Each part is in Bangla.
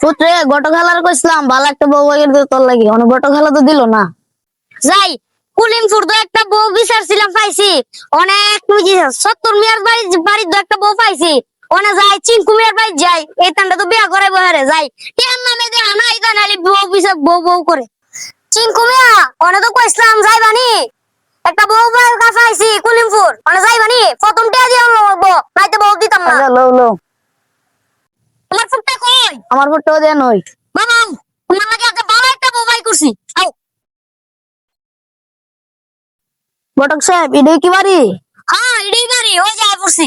পুত্রে গটো খেলার কইছিলাম ভালো একটা বউ এর তোর লাগি অনেক গটো খেলা তো দিল না। যাই কুলিমপুর তো একটা বউ বিচারছিলাম পাইছি অনেক বুঝি 70 মিয়ার বাড়ির তো একটা বউ পাইছি ওনে যাই চিঙ্কু মিয়ার বাড়ি যাই এই তান্ডা তো বিয়া করে বহারে যাই কেন নামে দে আনা ইদা নালি বউ বিচার বউ বউ করে চিঙ্কু মিয়া ওনে তো কইছিলাম যাইবানি একটা বউ পাইছি কুলিমপুর ওনে যাইবানি প্রথম টিয়া দিয়া লবো নাইতে বউ দিতাম না। আচ্ছা লও লও তোমার ফুটটা কই আমার ফটো দেন ওই বাবা তোমার লাগে একটা ভালো একটা বউ বাই করছি আও ঘটক সাহেব এটাই কি বাড়ি? হ্যাঁ এডি বাড়ি ওই যাই পড়ছি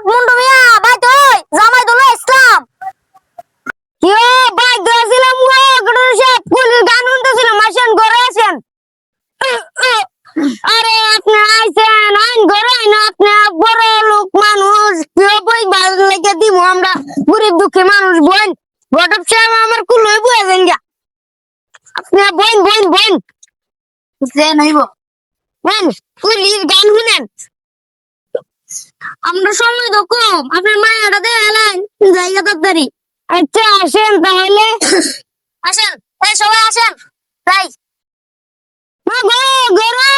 মুন্ডু মিয়া ভাই তুই জামাই দোলা ইসলাম কি ও ভাই গেছিলাম গো গডর সাহেব পুলিশ গান শুনতেছিলাম মাসেন ঘরে আছেন আরে আপনি আইছেন আইন ঘরে না আপনি বড় লোক মানুষ কি বই ভালো লেগে দিব আমরা গরিব দুঃখী মানুষ বোন গডর সাহেব আমার কুলই বয়ে দেন গা আপনি বোন বোন বোন যে নইব বোন পুলিশ গান শুনেন আমরা সময় তো কম আপনার মায়াটা দিয়ে এলেন জায়গা তাড়াতাড়ি আচ্ছা আসেন তাহলে আসেন এই সবাই আসেন তাই মা গো গরে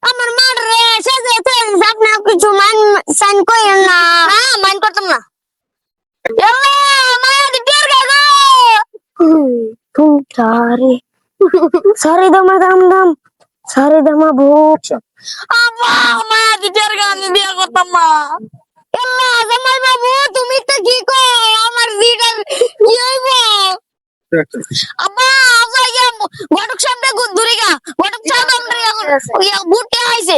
আমার মার রে সেজেছে আপনি কিছু মান সাইন করেন না না মান করতাম না এল্লা মায়া দিতের গো তুম সারে সারে দামা দাম দাম সারে দামা ভোগ আম্মা মায়া দিতের গো আমি বিয়ে করতাম না এল্লা জামাই বাবু তুমি তো কি কো আমার বিটা কি হইব আব্বা আব্বা ইয়া ঘটক সামনে দূরে গা ঘটক সাহেব আমরা ইয়া বুটে আইছে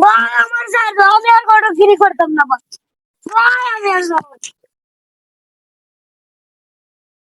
ভাই আমার সাথে আমি আর গটো ফ্রি করতাম না ভাই আমি আর